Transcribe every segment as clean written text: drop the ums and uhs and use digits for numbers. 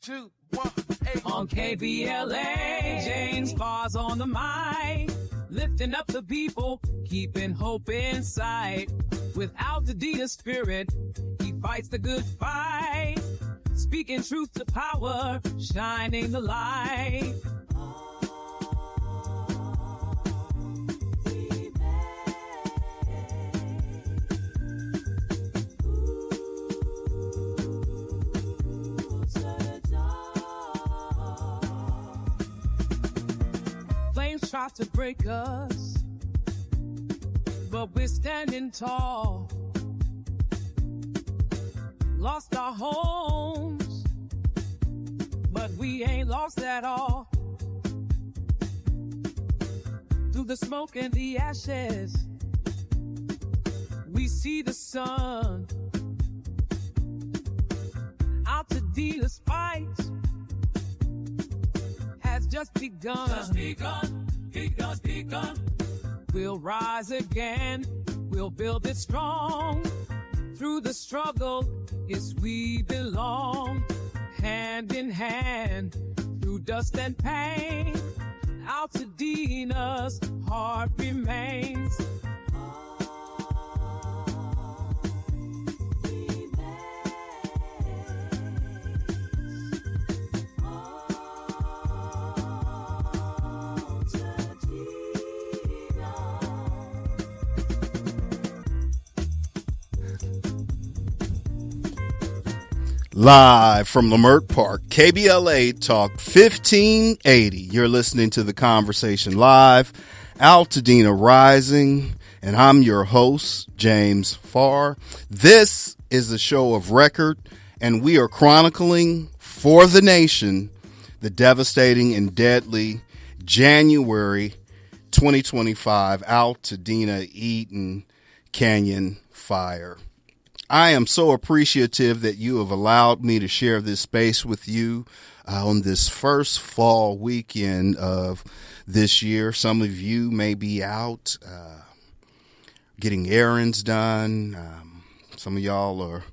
2, 1, 8. On KBLA, James Farr's on the mic, lifting up the people, keeping hope in sight. With Altadena spirit, he fights the good fight, speaking truth to power, shining the light. Flames try to break us, but we're standing tall. Lost our homes, but we ain't lost at all. Through the smoke and the ashes, we see the sun. Altadena's fight has just begun. Just begun, begun. We'll rise again, we'll build it strong. Through the struggle, yes, we belong. Hand in hand, through dust and pain, Altadena's heart remains. Live from Lamert Park, KBLA Talk 1580. You're listening to The Conversation Live, Altadena Rising, and I'm your host, James Farr. This is the show of record, and we are chronicling for the nation the devastating and deadly January 2025 Altadena Eaton Canyon fire. I am so appreciative that you have allowed me to share this space with you on this first fall weekend of this year. Some of you may be out getting errands done. Some of y'all are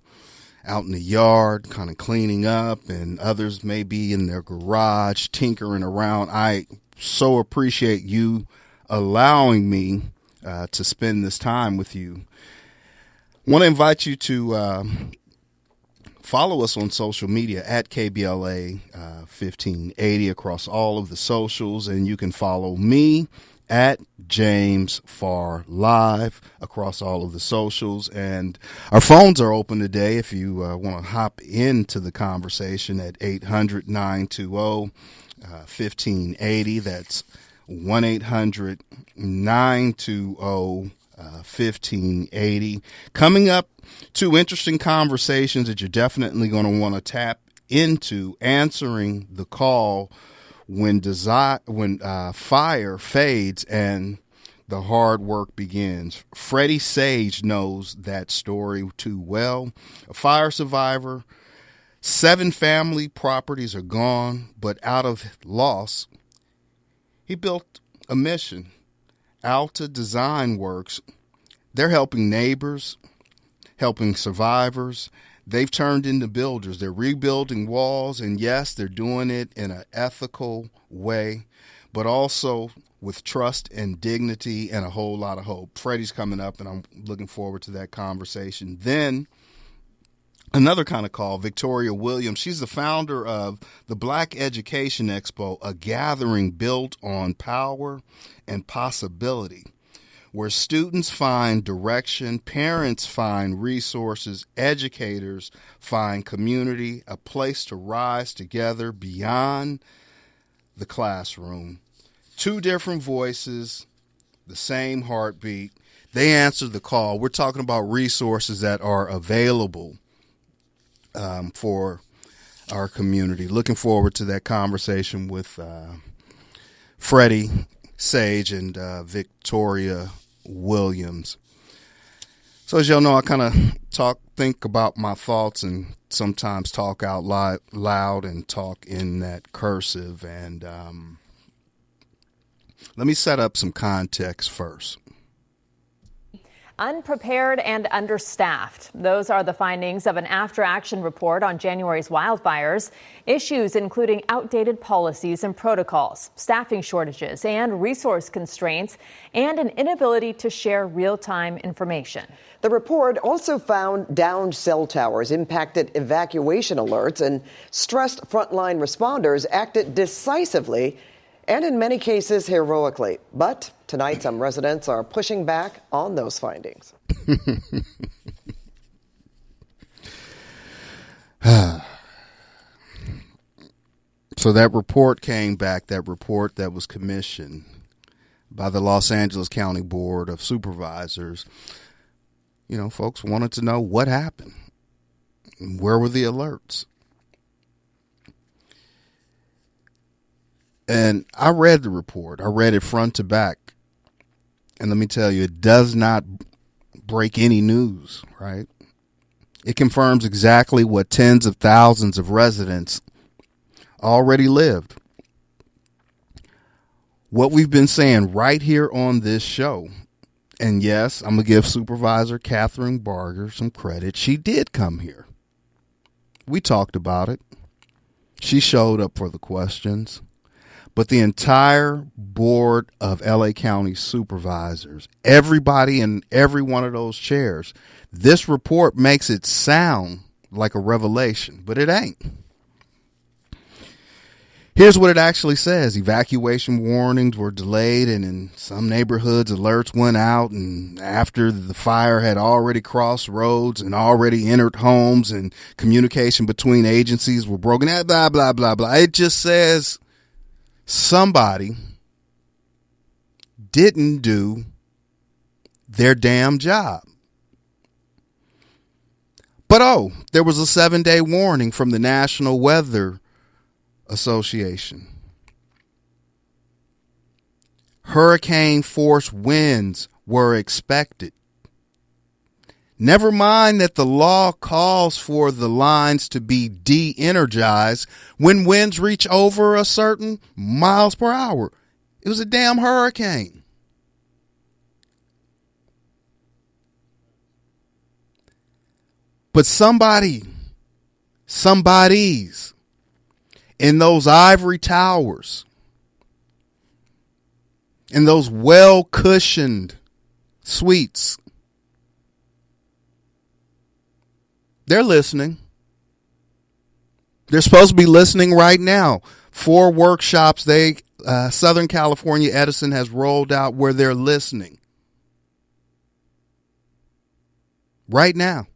out in the yard kind of cleaning up, and others may be in their garage tinkering around. I so appreciate you allowing me to spend this time with you. I want to invite you to follow us on social media at KBLA 1580 across all of the socials, and you can follow me at James Farr Live across all of the socials. And our phones are open today if you want to hop into the conversation at 800-920-1580. That's 1-800-920-1580. 1580. Coming up, two interesting conversations that you're definitely going to want to tap into, answering the call when fire fades and the hard work begins. Freddy Sayegh knows that story too well. A fire survivor, 7 family properties are gone, but out of loss, he built a mission. Alta Design Works, they're helping neighbors, helping survivors. They've turned into builders. They're rebuilding walls, and yes, they're doing it in an ethical way, but also with trust and dignity and a whole lot of hope. Freddie's coming up, and I'm looking forward to that conversation. Then another kind of call, Victoria Williams. She's the founder of the Black Education Expo, a gathering built on power and possibility, where students find direction, parents find resources, educators find community, a place to rise together beyond the classroom. 2 different voices, the same heartbeat. They answered the call. We're talking about resources that are available for our community. Looking forward to that conversation with Freddy Sayegh and Victoria Williams. So as y'all know, I kind of think about my thoughts and sometimes talk out loud and talk in that cursive. And let me set up some context first. Unprepared and understaffed. Those are the findings of an after-action report on January's wildfires. Issues including outdated policies and protocols, staffing shortages and resource constraints, and an inability to share real-time information. The report also found downed cell towers impacted evacuation alerts, and stressed frontline responders acted decisively and in many cases heroically. But tonight, some residents are pushing back on those findings. So that report came back, that report that was commissioned by the Los Angeles County Board of Supervisors. You know, folks wanted to know what happened. Where were the alerts? And I read the report. I read it front to back. And let me tell you, it does not break any news, right? It confirms exactly what tens of thousands of residents already lived. What we've been saying right here on this show. And yes, I'm going to give Supervisor Catherine Barger some credit. She did come here. We talked about it. She showed up for the questions. But the entire board of LA County supervisors, everybody in every one of those chairs, this report makes it sound like a revelation, but it ain't. Here's what it actually says. Evacuation warnings were delayed, and in some neighborhoods, alerts went out, and after the fire had already crossed roads and already entered homes, and communication between agencies were broken, blah, blah, blah, blah. It just says somebody didn't do their damn job. But there was a 7-day warning from the National Weather Association. Hurricane force winds were expected. Never mind that the law calls for the lines to be de-energized when winds reach over a certain miles per hour. It was a damn hurricane. But somebody's in those ivory towers, in those well-cushioned suites, they're listening. They're supposed to be listening right now. 4 workshops Southern California Edison has rolled out where they're listening. Right now,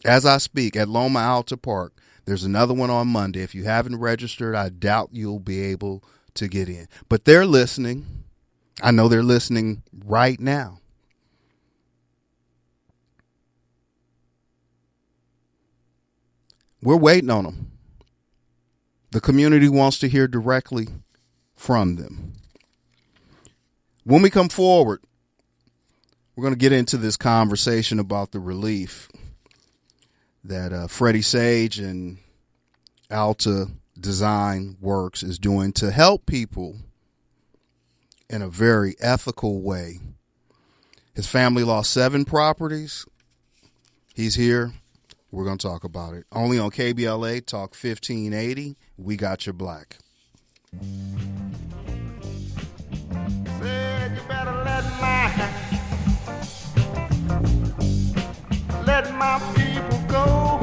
as I speak, at Loma Alta Park. There's another one on Monday. If you haven't registered, I doubt you'll be able to get in. But they're listening. I know they're listening right now. We're waiting on them. The community wants to hear directly from them. When we come forward, we're going to get into this conversation about the relief that Freddy Sayegh and Alta Design Works is doing to help people in a very ethical way. His family lost 7 properties. He's here. We're going to talk about it. Only on KBLA Talk 1580. We got your black. Said you better let my people go.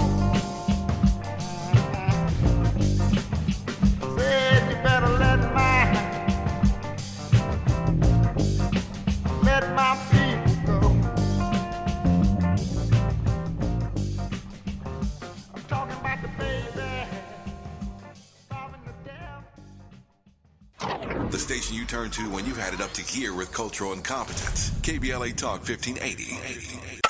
Said you better let my people go. I'm talking about the baby starving to death. The station you turn to when you've had it up to gear with cultural incompetence. KBLA Talk 1580.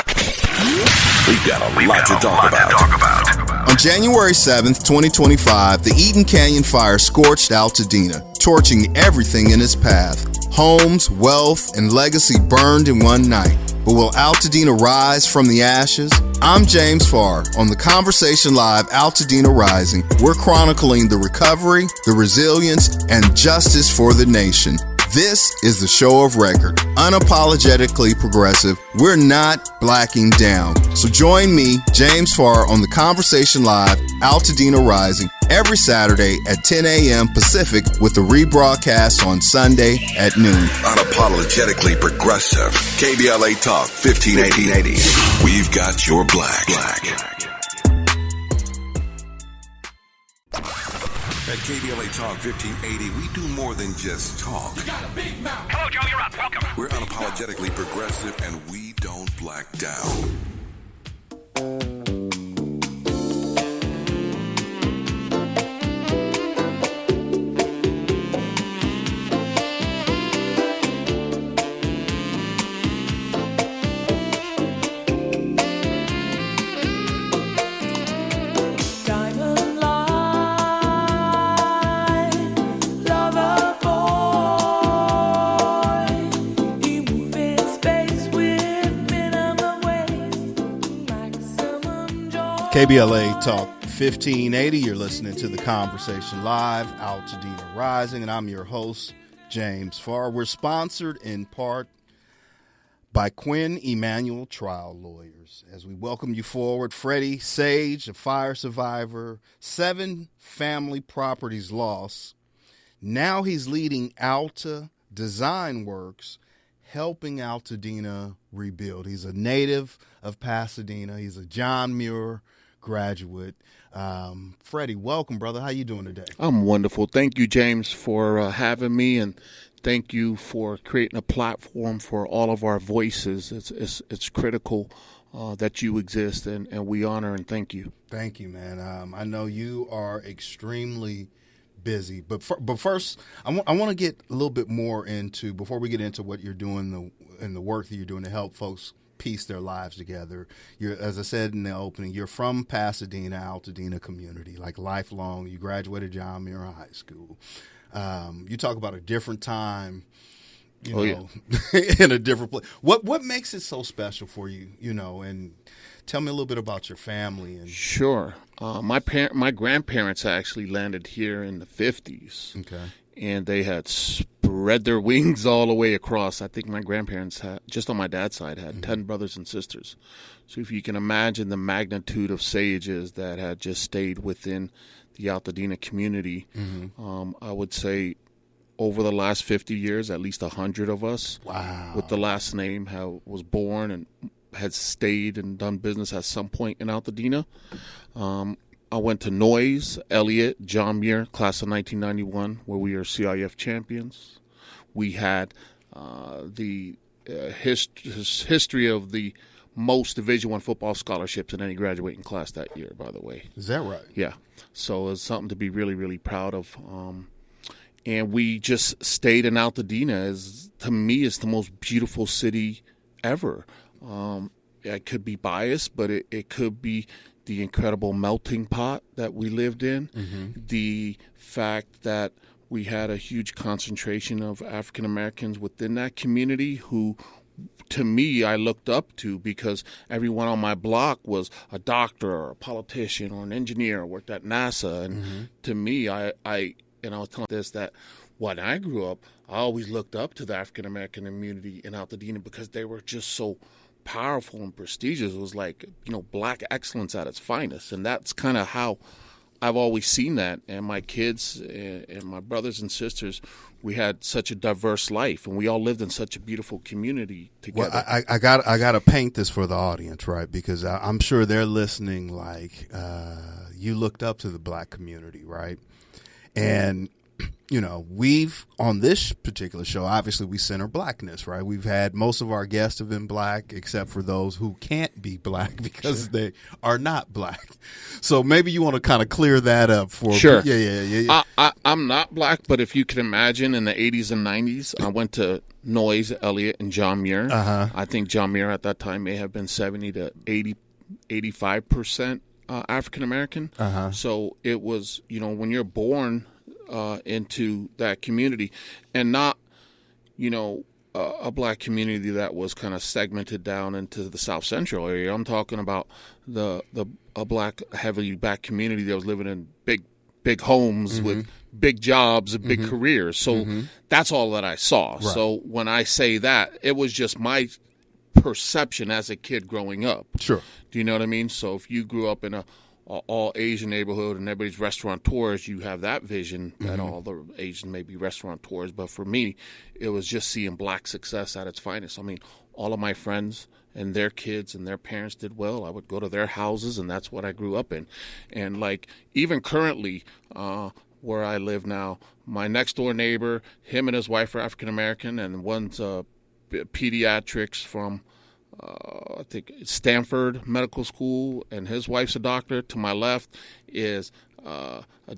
We've got a lot to talk about. On January 7th, 2025, the Eaton Canyon fire scorched Altadena, torching everything in its path. Homes, wealth, and legacy burned in one night. But will Altadena rise from the ashes? I'm James Farr. On the Conversation Live Altadena Rising, we're chronicling the recovery, the resilience, and justice for the nation. This is the show of record, unapologetically progressive. We're not blacking down. So join me, James Farr, on the Conversation Live, Altadena Rising, every Saturday at 10 a.m. Pacific with the rebroadcast on Sunday at noon. Unapologetically progressive. KBLA Talk 1580. We've got your black. At KBLA Talk 1580, we do more than just talk. You got a big mouth. Hello, Joe, you're up. Welcome. We're unapologetically progressive, and we don't black down. KBLA Talk 1580. You're listening to the Conversation Live, Altadena Rising, and I'm your host, James Farr. We're sponsored in part by Quinn Emanuel Trial Lawyers. As we welcome you forward, Freddy Sayegh, a fire survivor, 7 family properties lost. Now he's leading Alta Design Works, helping Altadena rebuild. He's a native of Pasadena. He's a John Muir graduate. Freddie, welcome, brother. How you doing today? I'm wonderful. Thank you, James, for having me, and thank you for creating a platform for all of our voices. It's critical that you exist, and we honor and thank you. Thank you, man. I know you are extremely busy, but first, I want to get a little bit more into, before we get into what you're doing and the work that you're doing to help folks piece their lives together. You're, as I said in the opening, you're from Pasadena, Altadena community, like lifelong. You graduated John Muir High School. You talk about a different time, in a different place. What makes it so special for you, and tell me a little bit about your family. And Sure. My grandparents actually landed here in the 50s. Okay. And they had spread their wings all the way across. I think my grandparents had, just on my dad's side, had 10 brothers and sisters. So if you can imagine the magnitude of Sayeghs that had just stayed within the Altadena community, I would say over the last 50 years, at least 100 of us with the last name was born and had stayed and done business at some point in Altadena. I went to Noyes, Elliott, John Muir, class of 1991, where we are CIF champions. We had the history of the most Division I football scholarships in any graduating class that year, by the way. Is that right? Yeah. So it's something to be really, really proud of. And we just stayed in Altadena. To me, it's the most beautiful city ever. I could be biased, but it could be the incredible melting pot that we lived in, the fact that we had a huge concentration of African Americans within that community who, to me, I looked up to, because everyone on my block was a doctor or a politician or an engineer or worked at NASA. And to me, I was telling this, that when I grew up, I always looked up to the African American community in Altadena because they were just so powerful and prestigious. It was like, black excellence at its finest. And that's kind of how I've always seen that. And my kids and my brothers and sisters, we had such a diverse life, and we all lived in such a beautiful community together. Well, I got to paint this for the audience, right? Because I'm sure they're listening like, you looked up to the black community, right? And we've, on this particular show, obviously we center blackness, right? We've had, most of our guests have been black, except for those who can't be black because they are not black. So maybe you want to kind of clear that up for Sure. Yeah. I'm not black, but if you can imagine, in the 80s and 90s, I went to Noyes, Elliott, and John Muir. I think John Muir at that time may have been 70 to 85% African American. So it was, when you're born into that community, and not, a black community that was kind of segmented down into the South Central area. I'm talking about a black, heavily black community that was living in big homes with big jobs and big careers. So that's all that I saw. Right. So when I say that, it was just my perception as a kid growing up. Sure. Do you know what I mean? So if you grew up in a all Asian neighborhood and everybody's restaurateurs, you have that vision that all the Asians may be restaurateurs. But for me, it was just seeing Black success at its finest. I mean, all of my friends and their kids and their parents did well. I would go to their houses, and that's what I grew up in. And like even currently, where I live now, my next door neighbor, him and his wife are African American, and one's pediatrics from I think it's Stanford Medical School, and his wife's a doctor. To my left is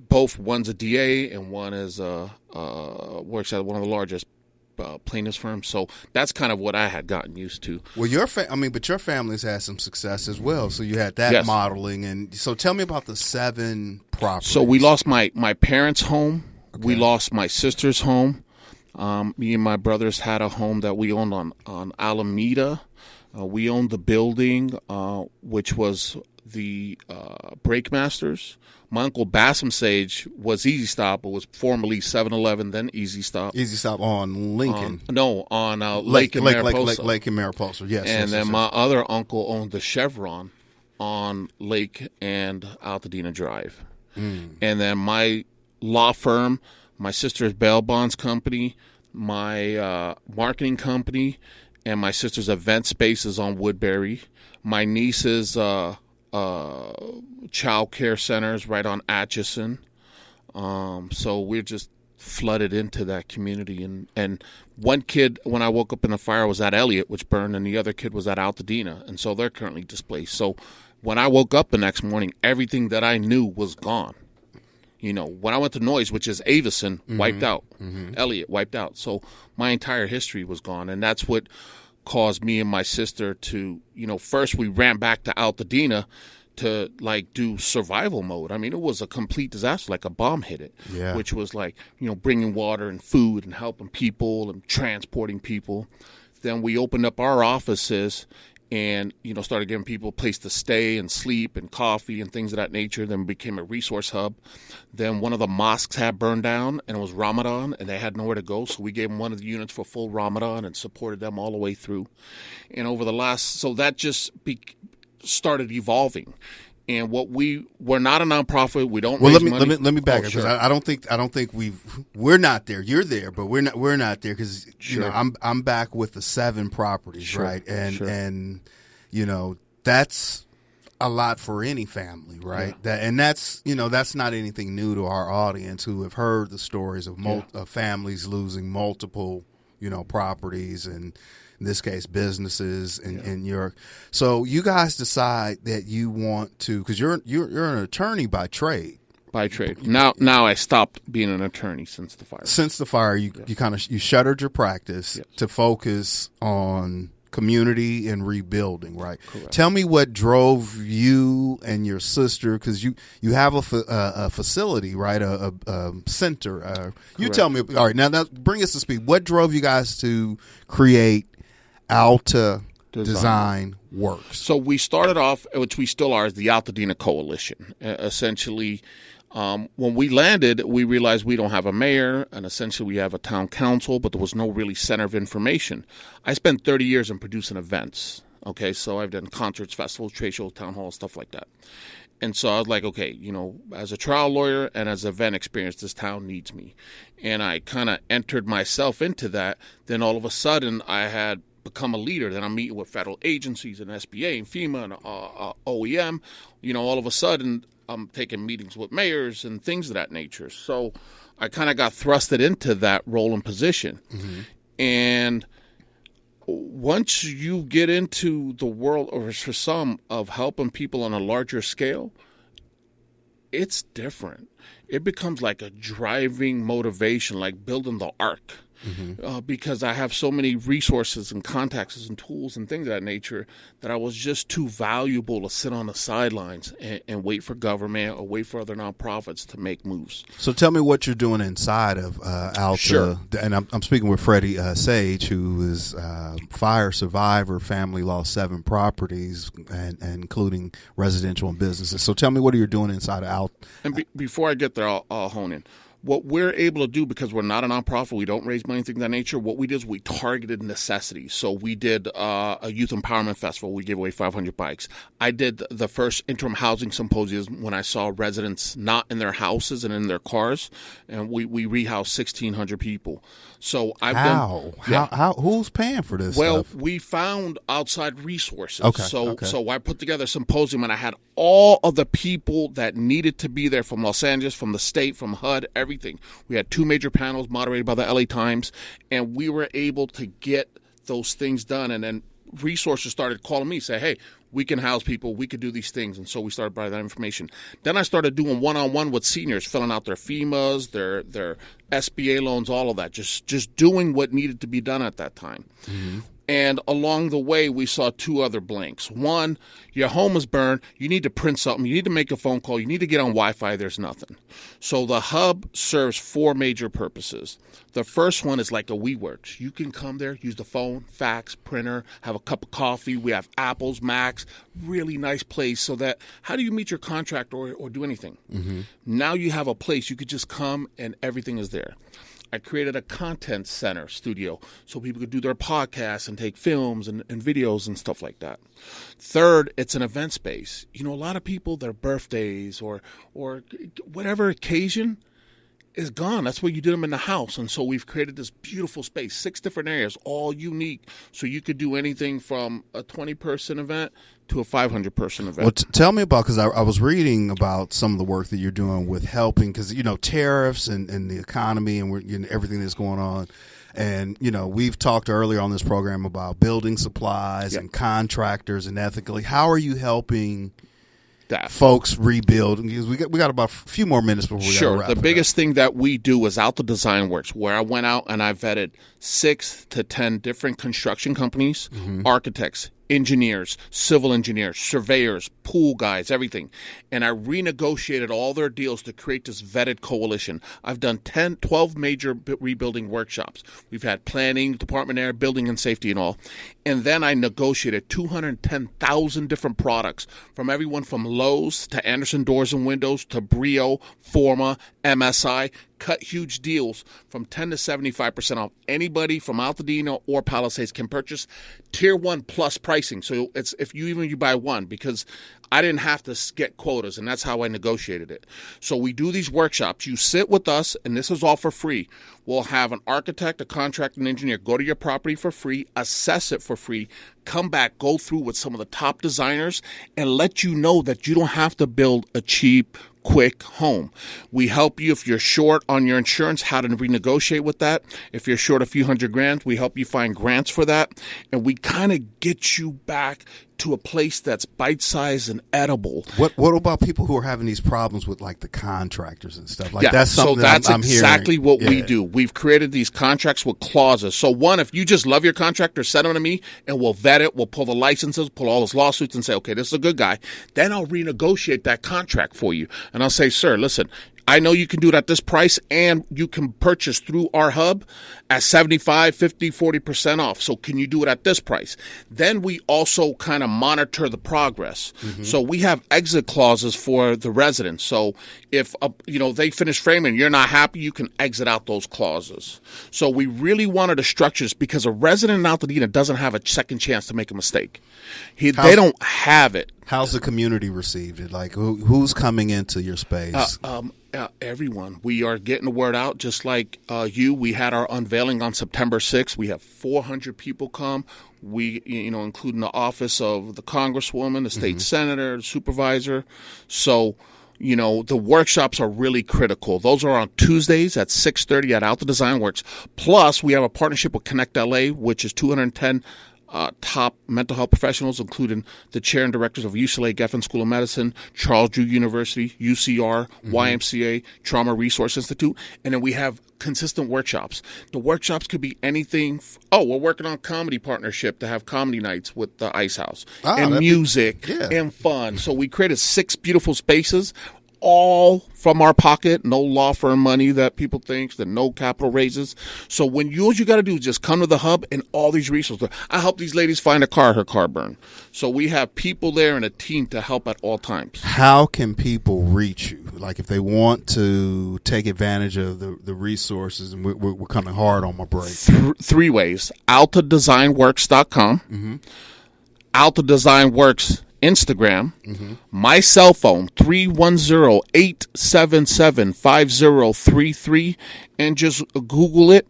both. One's a DA, and one is works at one of the largest plaintiffs firms. So that's kind of what I had gotten used to. Well, but your family's had some success as well. So you had that Yes. modeling, and so tell me about the 7 properties. So we lost my parents' home. Okay. We lost my sister's home. Me and my brothers had a home that we owned on Alameda. We owned the building, which was the Breakmasters. My uncle Bassam Sage was Easy Stop, but was formerly 7-Eleven, then Easy Stop. Easy Stop on Lincoln. On Lake in Mariposa. Lake in Mariposa, yes. And yes, then yes, my other uncle owned the Chevron on Lake and Altadena Drive. And then my law firm, my sister's bail bonds company, my marketing company, and my sister's event spaces on Woodbury. My niece's child care centers right on Atchison. So we're just flooded into that community. And one kid, when I woke up in the fire, was at Elliott, which burned, and the other kid was at Altadena. And so they're currently displaced. So when I woke up the next morning, everything that I knew was gone. You know, when I went to Noyes, which is Avison, wiped out. Elliott wiped out. So my entire history was gone. And that's what caused me and my sister to, first we ran back to Altadena to do survival mode. I mean, it was a complete disaster, like a bomb hit it, which was bringing water and food and helping people and transporting people. Then we opened up our offices and, started giving people a place to stay and sleep and coffee and things of that nature. Then became a resource hub. Then one of the mosques had burned down, and it was Ramadan, and they had nowhere to go. So we gave them one of the units for full Ramadan and supported them all the way through. And over the so that just started evolving. And we're not a nonprofit. We don't raise money. Let me back up, because I don't think we're not there. You're there, but we're not there, because I'm back with the 7 properties, right? And that's a lot for any family, right? That's not anything new to our audience who have heard the stories of families losing multiple properties, and in this case businesses in your. So you guys decide that you want to, because you're an attorney by trade. Now I stopped being an attorney since the fire. Since the fire, you shuttered your practice to focus on community and rebuilding, right? Correct. Tell me what drove you and your sister, because you have a facility, right? A center. You tell me. All right, now bring us to speed. What drove you guys to create Alta Design Works? So we started off, which we still are, as the Altadena Coalition. Essentially, when we landed, we realized we don't have a mayor, and essentially we have a town council, but there was no really center of information. I spent 30 years in producing events. Okay, so I've done concerts, festivals, trade shows, town halls, stuff like that. And so I was like, okay, as a trial lawyer and as event experience, this town needs me. And I kind of entered myself into that. Then all of a sudden, I had become a leader. Then I'm meeting with federal agencies and SBA and FEMA and OEM. All of a sudden, I'm taking meetings with mayors and things of that nature. So I kind of got thrusted into that role and position. And once you get into the world, or for some, of helping people on a larger scale, it's different. It becomes like a driving motivation, like building the ark. Because I have so many resources and contacts and tools and things of that nature that I was just too valuable to sit on the sidelines and wait for government or wait for other nonprofits to make moves. So tell me what you're doing inside of Alta. Sure. And I'm speaking with Freddy Sayegh, who is fire survivor, family lost 7 properties, and including residential and businesses. So tell me what you're doing inside of Alta. And before I get there, I'll hone in. what we're able to do, because we're not a nonprofit, we don't raise money, things of that nature, what we did is we targeted necessities. So we did a youth empowerment festival. We gave away 500 bikes. I did the first interim housing symposium when I saw residents not in their houses and in their cars, and we rehoused 1,600 people. So Who's paying for this Well, stuff? we found outside resources. Okay, So I put together a symposium, and I had all of the people that needed to be there from Los Angeles, from the state, from HUD, everything. We had 2 major panels moderated by the LA Times, and we were able to get those things done. And then resources started calling me, say, hey, we can house people, we could do these things. And so we started providing that information. Then I started doing one-on-one with seniors, filling out their FEMAs, their SBA loans, all of that, just doing what needed to be done at that time. Mm-hmm. And along the way, we saw 2 other blanks. One, your home is burned. You need to print something. You need to make a phone call. You need to get on Wi-Fi. There's nothing. So the hub serves 4 major purposes. The first one is like a WeWorks. You can come there, use the phone, fax, printer, have a cup of coffee. We have apples, Macs, really nice place. So that, how do you meet your contract or do anything? Mm-hmm. Now you have a place. You could just come and everything is there. I created a content center studio so people could do their podcasts and take films and videos and stuff like that. Third, it's an event space. You know, a lot of people, their birthdays or whatever occasion is gone. That's where you did them in the house. And so we've created this beautiful space, 6 different areas, all unique. So you could do anything from a 20-person event to a 500-person event. Well, tell me about, because I was reading about some of the work that you're doing with helping, because, you know, tariffs and the economy and everything that's going on. And, you know, we've talked earlier on this program about building supplies and contractors and ethically. How are you helping folks rebuild? Because we got about a few more minutes before we Sure. wrap The biggest thing that we do is Alta Design Works, where I went out and I vetted 6 to 10 different construction companies, architects, engineers, civil engineers, surveyors, pool guys, everything. And I renegotiated all their deals to create this vetted coalition. I've done 12 major rebuilding workshops. We've had planning, department air, building and safety and all. And then I negotiated 210,000 different products from everyone from Lowe's to Anderson Doors and Windows to Brio, Forma, MSI. Cut huge deals from 10 to 75% off. Anybody from Altadena or Palisades can purchase Tier 1 plus pricing. So it's if you buy one, because I didn't have to get quotas, and that's how I negotiated it. So we do these workshops. You sit with us, and this is all for free. We'll have an architect, a contractor, an engineer go to your property for free, assess it for free, come back, go through with some of the top designers, and let you know that you don't have to build a cheap, quick home. We help you if you're short on your insurance, how to renegotiate with that. If you're short a few $100,000, we help you find grants for that. And we kind of get you back to a place that's bite-sized and edible. What about people who are having these problems with like the contractors and stuff? Like that's something that's I'm exactly hearing. What we do. We've created these contracts with clauses. So one, if you just love your contractor, send them to me and we'll vet it. We'll pull the licenses, pull all those lawsuits and say, okay, this is a good guy. Then I'll renegotiate that contract for you. And I'll say, sir, listen, I know you can do it at this price, and you can purchase through our hub at 75, 50, 40% off. So can you do it at this price? Then we also kind of monitor the progress. Mm-hmm. So we have exit clauses for the residents. So if they finish framing, you're not happy, you can exit out those clauses. So we really wanted to structure this because a resident in Altadena doesn't have a second chance to make a mistake. They don't have it. How's the community received it? Like who's coming into your space? Everyone. We are getting the word out, just like you. We had our unveiling on September 6th. We have 400 people come. We, including the office of the congresswoman, the state senator, the supervisor. So, the workshops are really critical. Those are on Tuesdays at 6:30 at Alta Design Works. Plus, we have a partnership with Connect LA, which is 210 top mental health professionals, including the chair and directors of UCLA Geffen School of Medicine, Charles Drew University, UCR, YMCA, Trauma Resource Institute, and then we have consistent workshops. The workshops could be anything. We're working on comedy partnership to have comedy nights with the Ice House and music and fun. So we created 6 beautiful spaces, all from our pocket, no law firm money that people think, that no capital raises. So all you got to do is just come to the hub and all these resources. I help these ladies find her car burned. So we have people there and a team to help at all times. How can people reach you? Like if they want to take advantage of the resources, and we're coming hard on my break. Three ways. AltaDesignWorks.com. Mm-hmm. Alta Design Works Instagram. Mm-hmm. My cell phone, 310-877-5033. And just Google it.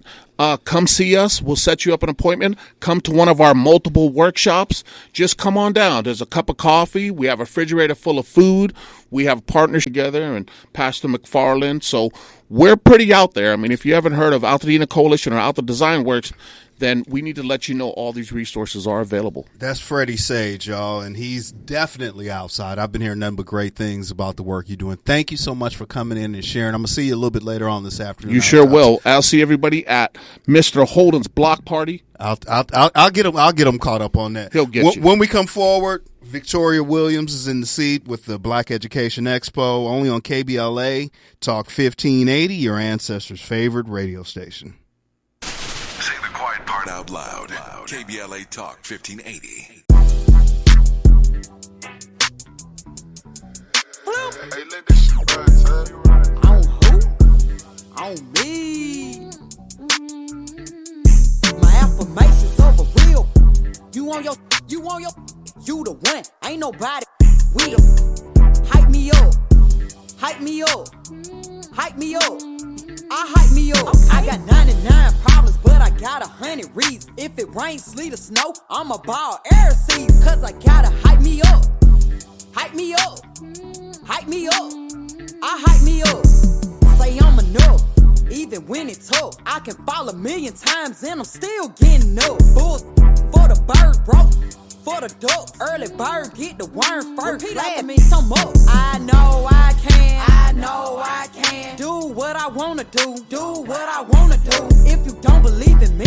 Come see us. We'll set you up an appointment. Come to one of our multiple workshops. Just come on down. There's a cup of coffee. We have a refrigerator full of food. We have partners together and Pastor McFarland. So we're pretty out there. I mean, if you haven't heard of Altadena Coalition or Alta Design Works, then we need to let you know all these resources are available. That's Freddy Sayegh, y'all, and he's definitely outside. I've been hearing nothing but great things about the work you're doing. Thank you so much for coming in and sharing. I'm going to see you a little bit later on this afternoon. You sure will. I'll see everybody at Mr. Holden's block party. I'll get him caught up on that. He'll get you. When we come forward, Victoria Williams is in the seat with the Black Education Expo, only on KBLA Talk 1580, your ancestors' favorite radio station. Say the quiet part out loud. KBLA Talk 1580. Hey, let this shit run, On who? On me. My affirmations over real. You the one. Ain't nobody. We the hype me up. Hype me up. Hype me up. I hype me up. Okay. I got 99 problems, but I got 100 reasons. If it rains, sleet, or snow, I'ma ball air season. Cause I gotta hype me up. Hype me up. Hype me up. I hype me up. Say I'm enough. Even when it's tough, I can fall 1,000,000 times and I'm still getting up. Bulls for the bird, bro. For the duck. Early bird, get the worm first. Repeat after me, some up. I know I can. I know I can. Do what I wanna do. Do what I wanna do. If you don't believe in me,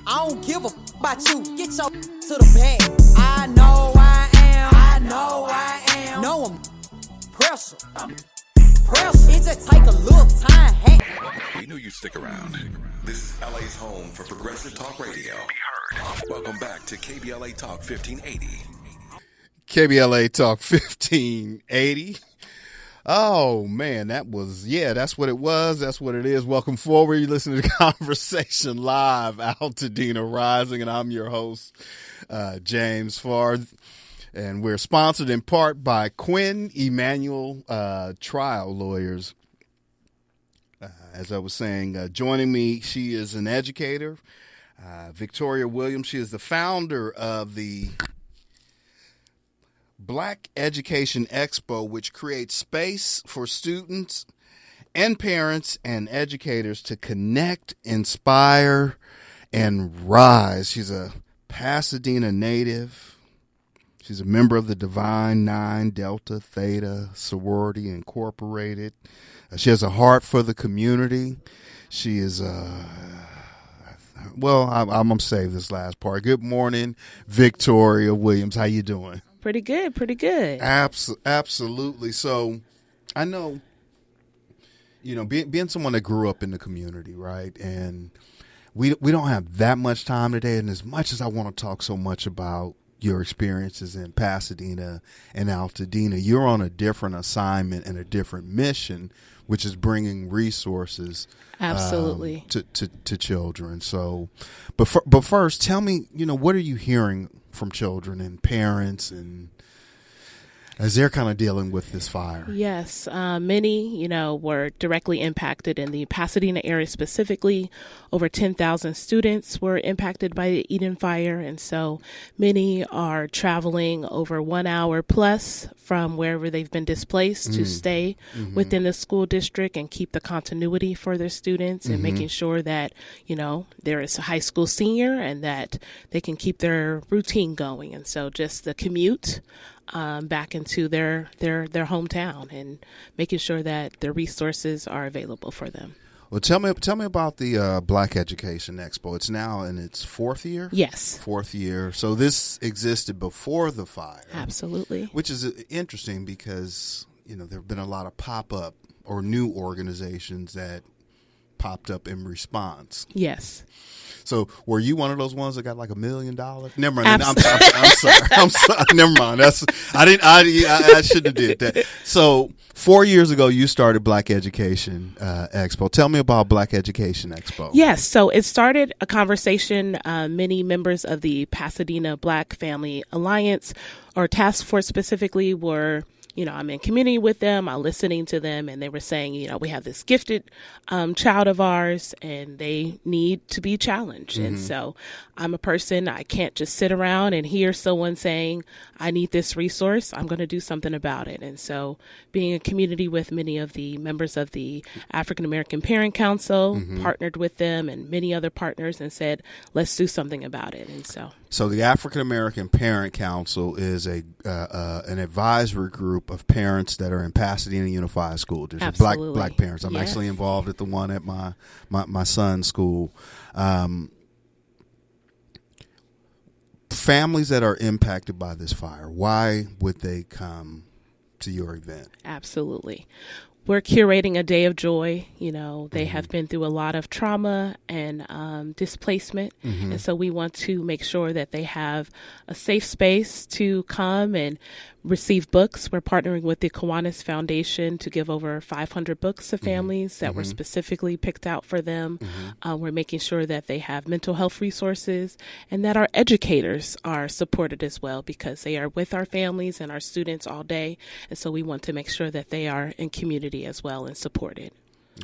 I don't give a about you. Get your to the bag. I know I am. I know I am. No, I'm pressure. It just take a little time. Hey. We knew you'd stick around. This is LA's home for progressive talk radio. Welcome back to KBLA Talk 1580. KBLA Talk 1580. Oh, man, that's what it was. That's what it is. Welcome forward. You're listening to Conversation Live, Altadena Rising, and I'm your host, James Farr. And we're sponsored in part by Quinn Emanuel Trial Lawyers. As I was saying, joining me, she is an educator, Victoria Williams. She is the founder of the Black Education Expo, which creates space for students and parents and educators to connect, inspire, and rise. She's a Pasadena native. She's a member of the Divine Nine Delta Theta Sorority Incorporated. She has a heart for the community. She is, I'm going to save this last part. Good morning, Victoria Williams. How you doing? Pretty good, pretty good. Absolutely. So I know, being someone that grew up in the community, right? And we don't have that much time today. And as much as I want to talk so much about your experiences in Pasadena and Altadena, you're on a different assignment and a different mission, which is bringing resources absolutely to children. So, but first, tell me, what are you hearing from children and parents, and as they're kind of dealing with this fire? Yes, many, were directly impacted in the Pasadena area specifically. Over 10,000 students were impacted by the Eden fire, and so many are traveling over 1 hour plus from wherever they've been displaced to stay within the school district and keep the continuity for their students and making sure that, there is a high school senior and that they can keep their routine going. And so just the commute back into their hometown and making sure that the resources are available for them. Well, tell me about the Black Education Expo. It's now in its fourth year? Yes. Fourth year. So this existed before the fire. Absolutely. Which is interesting because, there have been a lot of pop-up or new organizations that popped up in response. Yes. So were you one of those ones that got like $1 million? Never mind. I'm sorry. I'm sorry. Never mind. I shouldn't have did that. So 4 years ago, you started Black Education Expo. Tell me about Black Education Expo. Yes. So it started a conversation. Many members of the Pasadena Black Family Alliance or task force specifically were, I'm in community with them, I'm listening to them, and they were saying, we have this gifted child of ours, and they need to be challenged. And so I'm a person, I can't just sit around and hear someone saying, I need this resource, I'm going to do something about it. And so being in community with many of the members of the African American Parent Council, partnered with them and many other partners and said, let's do something about it. And so the African American Parent Council is an advisory group of parents that are in Pasadena Unified School District. Black parents. I'm actually involved at the one at my son's school. Families that are impacted by this fire, why would they come to your event? Absolutely. We're curating a day of joy. They have been through a lot of trauma and displacement. And so we want to make sure that they have a safe space to come and receive books. We're partnering with the Kiwanis Foundation to give over 500 books to families that were specifically picked out for them. We're making sure that they have mental health resources and that our educators are supported as well, because they are with our families and our students all day. And so we want to make sure that they are in community as well and supported.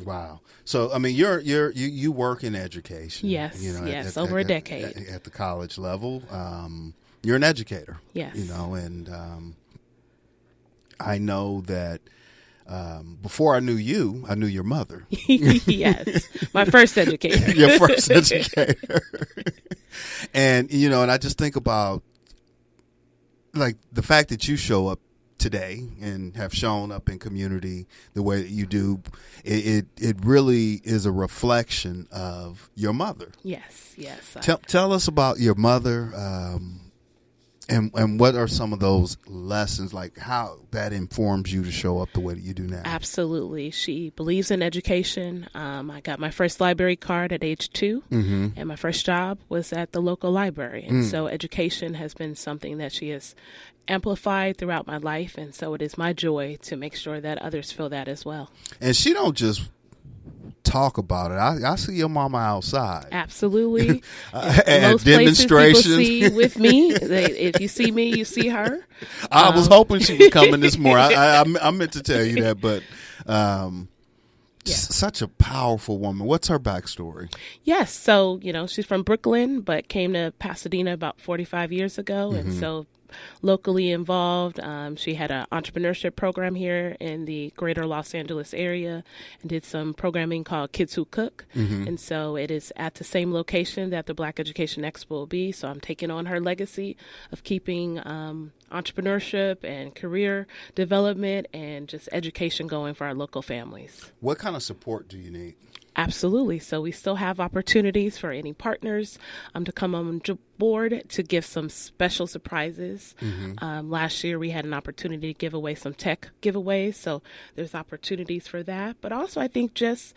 Wow. So, you work in education. Yes, over a decade. At the college level. You're an educator. Yes. And I know that before I knew you, I knew your mother. Yes. My first educator. Your first educator. And, and I just think about like the fact that you show up today and have shown up in community the way that you do, it really is a reflection of your mother. Yes. Tell us about your mother, and what are some of those lessons, like how that informs you to show up the way that you do now? Absolutely. She believes in education. I got my first library card at age 2, and my first job was at the local library. And so education has been something that she has amplified throughout my life. And so it is my joy to make sure that others feel that as well. And she don't just talk about it. I see your mama outside. Absolutely. At most demonstrations. Places people see with me. If you see me, you see her. I was hoping she was coming this morning. I meant to tell you that, but such a powerful woman. What's her backstory? Yes. So, she's from Brooklyn, but came to Pasadena about 45 years ago. And so locally involved. She had an entrepreneurship program here in the greater Los Angeles area and did some programming called Kids Who Cook. And so it is at the same location that the Black Education Expo will be. So I'm taking on her legacy of keeping entrepreneurship and career development and just education going for our local families. What kind of support do you need? Absolutely. So we still have opportunities for any partners to come on board to give some special surprises. Last year we had an opportunity to give away some tech giveaways. So there's opportunities for that. But also I think just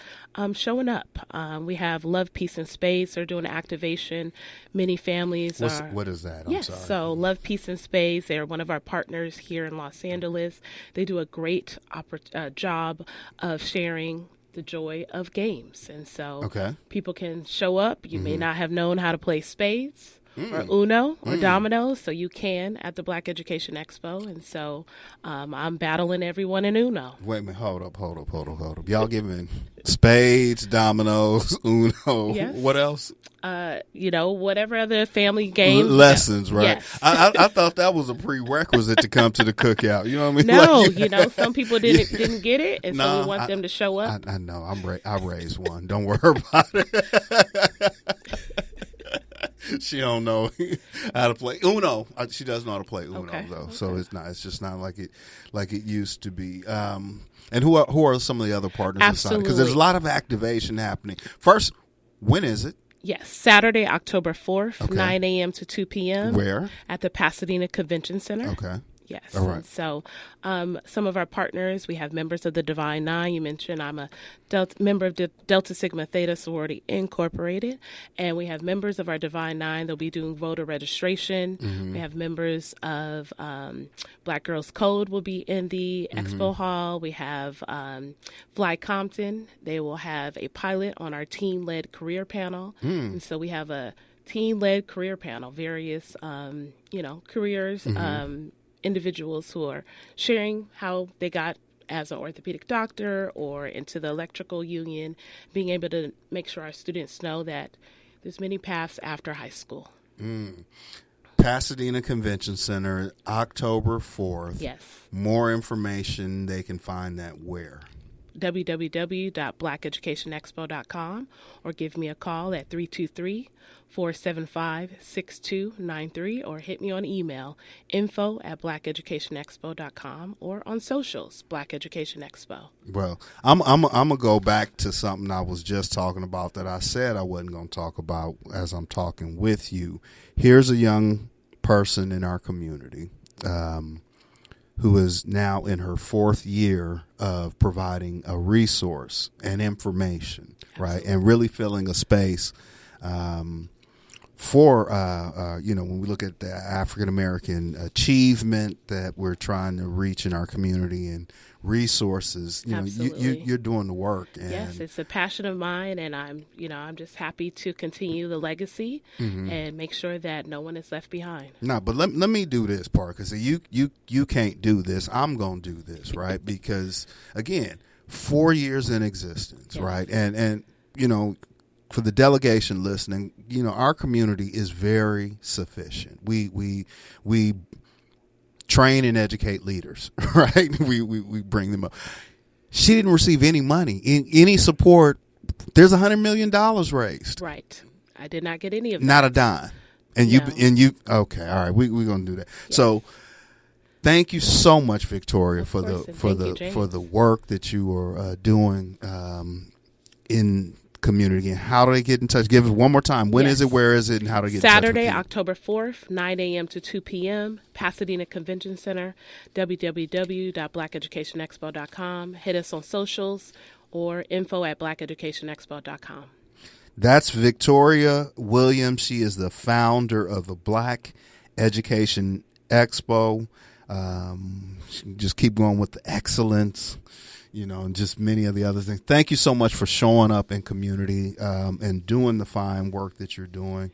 showing up. We have Love, Peace, and Spades. They're doing an activation. Many families are. What is that? Yes. I'm sorry. So Love, Peace, and Spades. They're one of our partners here in Los Angeles. They do a great job of sharing the joy of games. And so people can show up. You may not have known how to play spades or Uno or dominoes, so you can at the Black Education Expo. And so I'm battling everyone in Uno. Wait a minute, hold up. Y'all giving spades, dominoes, Uno. Yes. What else? Whatever other family game lessons, right? Yes. I thought that was a prerequisite to come to the cookout. You know what I mean? No, some people didn't get it, and so we want them to show up. I know. I raised one. Don't worry about it. She don't know how to play Uno. She does know how to play Uno though, so it's not. It's just not like it used to be. And who are some of the other partners? Absolutely, because there's a lot of activation happening. First, when is it? Yes, Saturday, October 4th, 9 a.m. to 2 p.m. Where? At the Pasadena Convention Center. Okay. Yes. All right. And so some of our partners, we have members of the Divine Nine. You mentioned I'm a member of Delta Sigma Theta Sorority Incorporated. And we have members of our Divine Nine. They'll be doing voter registration. Mm-hmm. We have members of Black Girls Code will be in the expo hall. We have Fly Compton. They will have a pilot on our teen-led career panel. And so we have a teen-led career panel, various, careers, individuals who are sharing how they got as an orthopedic doctor or into the electrical union, being able to make sure our students know that there's many paths after high school. Pasadena Convention Center, October 4th. Yes. More information, they can find that where? www.blackeducationexpo.com or give me a call at 323-475-6293 or hit me on email, info@blackeducationexpo.com or on socials, Black Education Expo. Well, I'm going to go back to something I was just talking about that I said I wasn't going to talk about as I'm talking with you. Here's a young person in our community who is now in her 4th year of providing a resource and information, right? And really filling a space for, when we look at the African-American achievement that we're trying to reach in our community and resources, you're doing the work. And yes, it's a passion of mine, and I'm just happy to continue the legacy and make sure that no one is left behind. No, but let me do this part, because you can't do this. I'm going to do this, right? Because, again, 4 years in existence, yes. Right? And for the delegation listening, our community is very sufficient. We train and educate leaders, right? We bring them up. She didn't receive any money, any support. There's $100 million raised. Right. I did not get any of that. Not a dime. And no. you okay, all right, we're going to do that. Yes. So thank you so much, Victoria, for the work that you are doing in community. And how do they get in touch? Give it one more time. When is it? Where is it? And how do they get Saturday, in touch with you? October 4th, 9 a.m. to 2 p.m., Pasadena Convention Center, www.blackeducationexpo.com. Hit us on socials or info@blackeducationexpo.com. That's Victoria Williams. She is the founder of the Black Education Expo. Just keep going with the excellence, and just many of the other things. Thank you so much for showing up in community and doing the fine work that you're doing.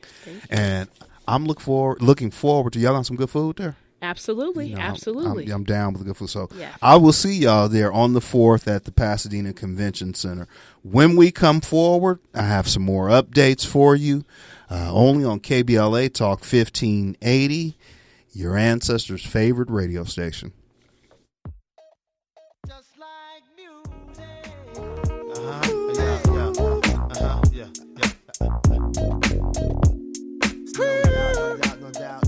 And I'm looking forward to y'all on some good food there. Absolutely, absolutely. I'm down with the good food. So yes. I will see y'all there on the 4th at the Pasadena Convention Center. When we come forward, I have some more updates for you, only on KBLA Talk 1580, your ancestors' favorite radio station. Just like music. No doubt.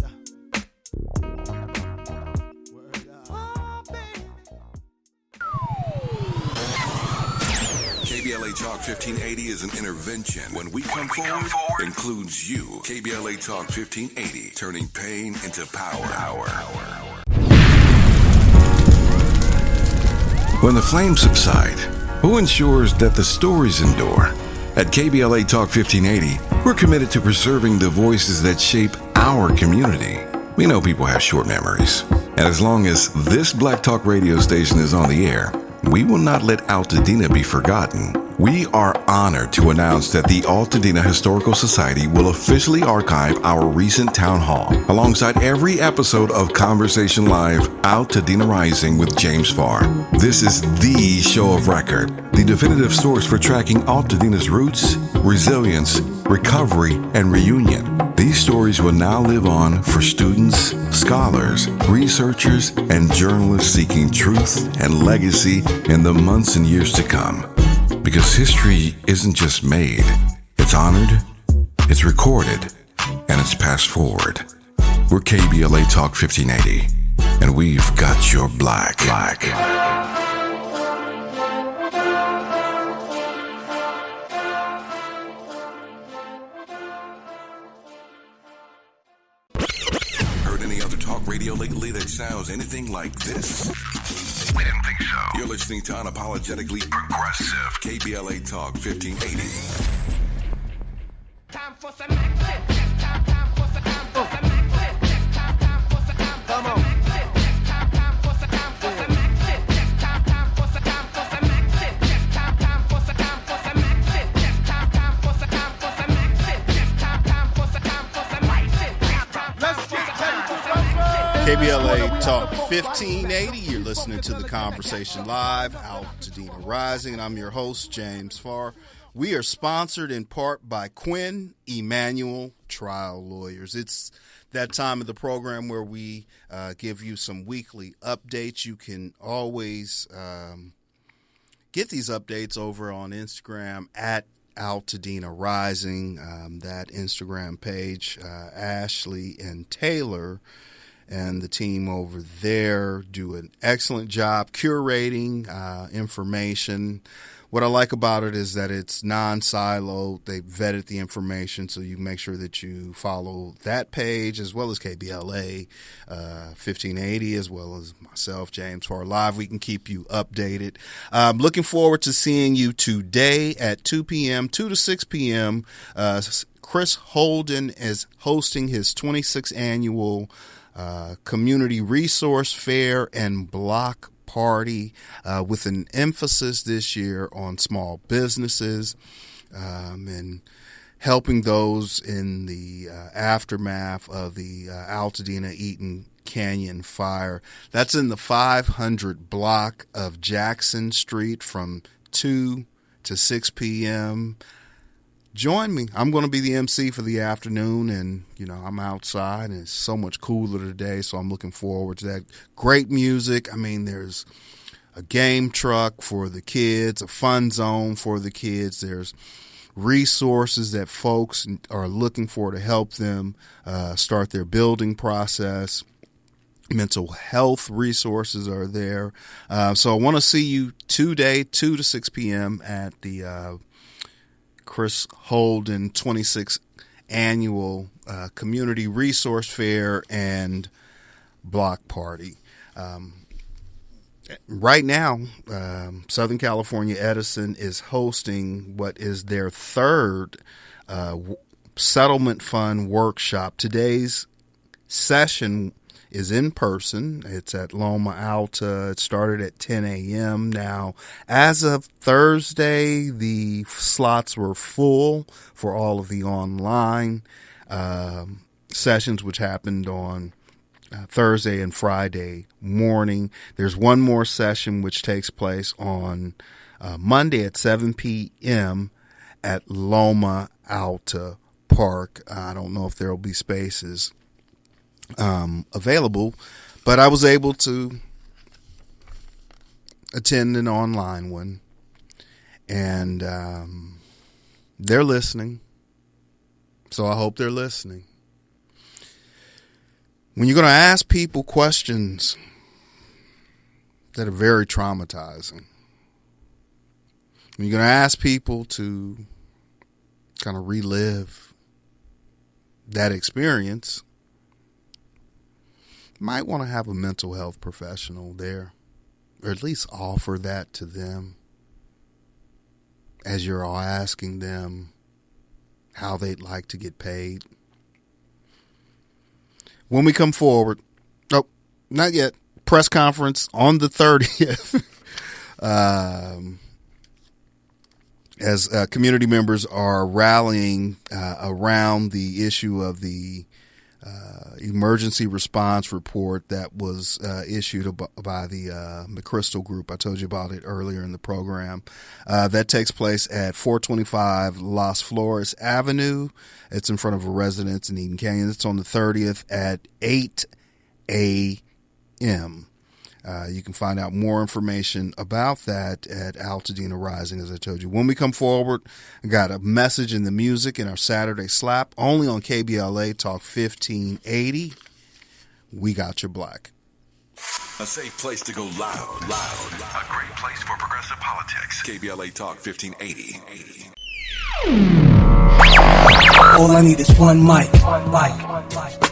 KBLA Talk 1580 is an intervention. When we come forward, includes you. KBLA Talk 1580, turning pain into power. When the flames subside, who ensures that the stories endure? At KBLA Talk 1580, we're committed to preserving the voices that shape our community. We know people have short memories, and as long as this Black Talk radio station is on the air, we will not let Altadena be forgotten. We are honored to announce that the Altadena Historical Society will officially archive our recent town hall, alongside every episode of Conversation Live, Altadena Rising with James Farr. This is the show of record, the definitive source for tracking Altadena's roots, resilience, recovery, and reunion. These stories will now live on for students, scholars, researchers, and journalists seeking truth and legacy in the months and years to come. Because history isn't just made, it's honored, it's recorded, and it's passed forward. We're KBLA Talk 1580, and we've got your black. Heard any other talk radio lately that sounds anything like this? We didn't think so. You're listening to Unapologetically Progressive, KBLA Talk 1580. Time for some action. Time for some action. Time for some action. Come on. Time for some action. Time for some action. Time for some action. Time for some action. Let's get ready to rumble. KBLA Talk 1580. You're listening to The Conversation Live, Altadena Rising, and I'm your host, James Farr. We are sponsored in part by Quinn Emanuel Trial Lawyers. It's that time of the program where we give you some weekly updates. You can always get these updates over on Instagram at Altadena Rising. That Instagram page, Ashley and Taylor and the team over there do an excellent job curating information. What I like about it is that it's non-siloed. They vetted the information, so you make sure that you follow that page as well as KBLA 1580, as well as myself, James Farr Live. We can keep you updated. Looking forward to seeing you today at 2 p.m., 2 to 6 p.m. Chris Holden is hosting his 26th annual Community Resource Fair and Block Party with an emphasis this year on small businesses and helping those in the aftermath of the Altadena Eaton Canyon fire. That's in the 500 block of Jackson Street from 2 to 6 p.m. Join me. I'm going to be the MC for the afternoon, and, you know, I'm outside, and it's so much cooler today, so I'm looking forward to that. Great music. I mean, there's a game truck for the kids, a fun zone for the kids. There's resources that folks are looking for to help them start their building process. Mental health resources are there. So I want to see you today, 2 to 6 p.m. at the Chris Holden 26th Annual Community Resource Fair and Block Party. Right now, Southern California Edison is hosting what is their third settlement fund workshop. Today's session is in person. It's at Loma Alta. It started at 10 a.m. Now, as of Thursday, the slots were full for all of the online sessions, which happened on Thursday and Friday morning. There's one more session which takes place on Monday at 7 p.m. at Loma Alta Park. I don't know if there will be spaces available, but I was able to attend an online one, and they're listening, so I hope they're listening. When you're going to ask people questions that are very traumatizing, when you're going to ask people to kind of relive that experience, might want to have a mental health professional there, or at least offer that to them as you're all asking them how they'd like to get paid. When we come forward, nope, not yet, press conference on the 30th, as community members are rallying around the issue of the emergency response report that was issued by the McChrystal Group. I told you about it earlier in the program. That takes place at 425 Las Flores Avenue. It's in front of a residence in Eaton Canyon. It's on the 30th at 8 a.m. You can find out more information about that at Altadena Rising, as I told you. When we come forward, I got a message in the music in our Saturday slap, only on KBLA Talk 1580. We got your black. A safe place to go loud. A great place for progressive politics. KBLA Talk 1580. All I need is one mic.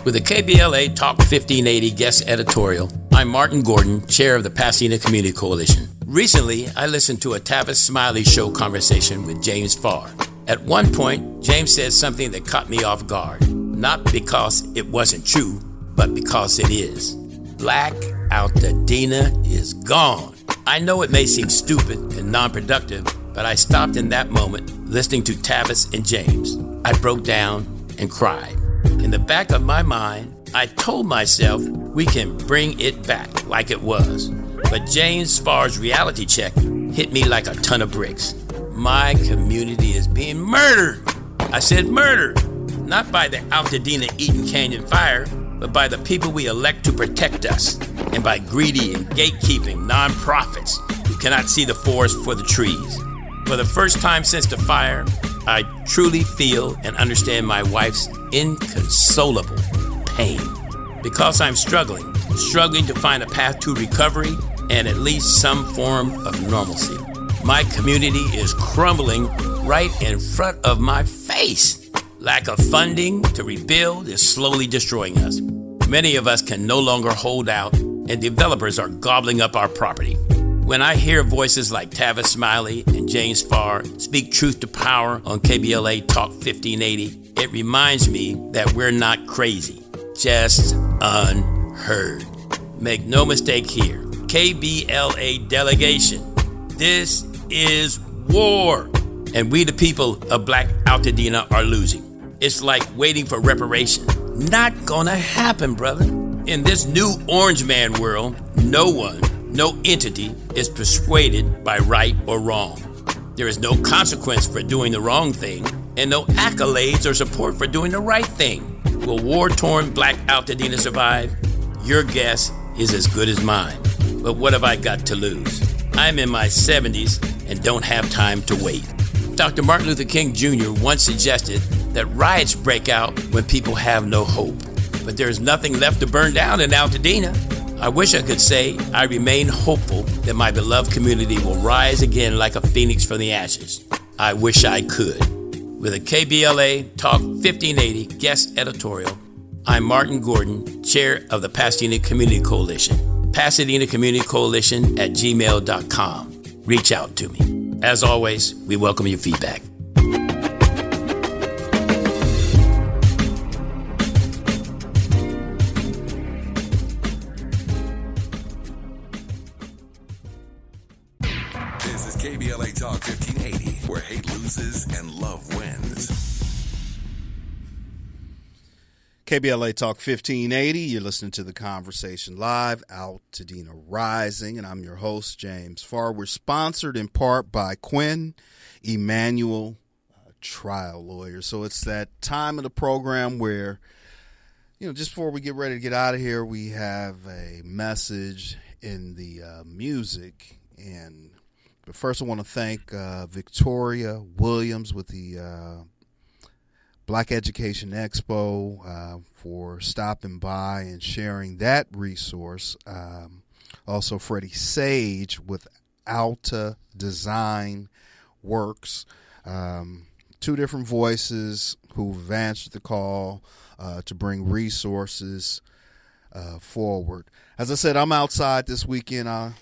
With the KBLA Talk 1580 guest editorial, I'm Martin Gordon, chair of the Pasadena Community Coalition. Recently, I listened to a Tavis Smiley show conversation with James Farr. At one point, James said something that caught me off guard. Not because it wasn't true, but because it is. Black Altadena is gone. I know it may seem stupid and non-productive, but I stopped in that moment listening to Tavis and James. I broke down and cried. In the back of my mind, I told myself we can bring it back like it was. But James Farr's reality check hit me like a ton of bricks. My community is being murdered. I said murdered, not by the Altadena Eaton Canyon fire, but by the people we elect to protect us, and by greedy and gatekeeping nonprofits who cannot see the forest for the trees. For the first time since the fire, I truly feel and understand my wife's inconsolable pain. Because I'm struggling to find a path to recovery and at least some form of normalcy. My community is crumbling right in front of my face. Lack of funding to rebuild is slowly destroying us. Many of us can no longer hold out, and developers are gobbling up our property. When I hear voices like Tavis Smiley and James Farr speak truth to power on KBLA Talk 1580, it reminds me that we're not crazy, just unheard. Make no mistake here, KBLA delegation, this is war, and we the people of Black Altadena are losing. It's like waiting for reparation. Not gonna happen, brother. In this new orange man world, no one, no entity is persuaded by right or wrong. There is no consequence for doing the wrong thing, and no accolades or support for doing the right thing. Will war-torn Black Altadena survive? Your guess is as good as mine. But what have I got to lose? I'm in my 70s and don't have time to wait. Dr. Martin Luther King Jr. once suggested that riots break out when people have no hope. But there is nothing left to burn down in Altadena. I wish I could say I remain hopeful that my beloved community will rise again like a phoenix from the ashes. I wish I could. With a KBLA Talk 1580 guest editorial, I'm Martin Gordon, chair of the Pasadena Community Coalition. Pasadena Community Coalition at gmail.com. Reach out to me. As always, we welcome your feedback. This is KBLA Talk 1580, where hate loses and love wins. KBLA Talk 1580, you're listening to The Conversation Live, Altadena Rising, and I'm your host, James Farr. We're sponsored in part by Quinn Emanuel Trial Lawyers. So it's that time of the program where, just before we get ready to get out of here, we have a message in the music. But first I want to thank Victoria Williams with the Black Education Expo for stopping by and sharing that resource. Also, Freddy Sayegh with Alta Design Works. Two different voices who've answered the call to bring resources forward. As I said, I'm outside this weekend. I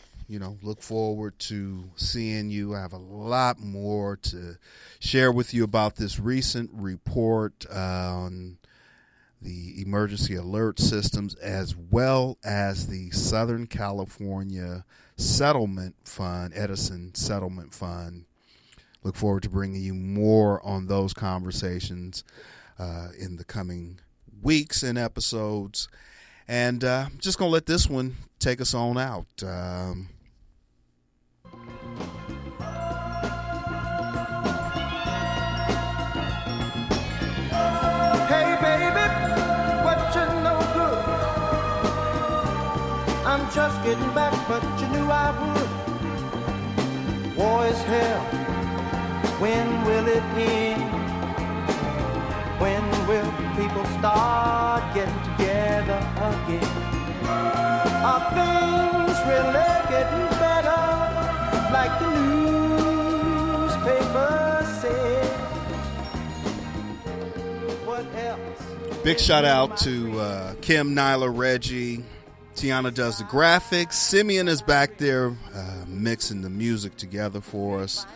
look forward to seeing you. I have a lot more to share with you about this recent report on the emergency alert systems, as well as the Southern California Settlement Fund, Edison Settlement Fund. Look forward to bringing you more on those conversations in the coming weeks and episodes. And I'm just going to let this one take us on out. Hey baby, what you no good? I'm just getting back, but you knew I would. War is hell. When will it end? When will people start getting together again? Are things really getting better? Like the newspapers say. Big shout out to Kim, Nyla, Reggie. Tiana does the graphics. Simeon is back there mixing the music together for us.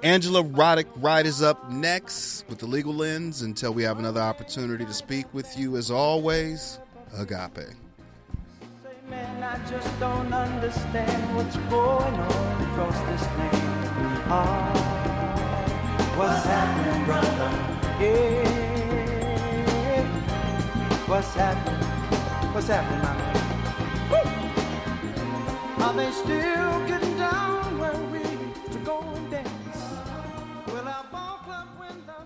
Angela Roddick Wright is up next with the Legal Lens. Until we have another opportunity to speak with you, as always, Agape. Man, I just don't understand what's going on across this land. What's happening, brother? Yeah. What's happening? What's happening, my man? Are they still getting down where we used to go and dance? Will our ball club win the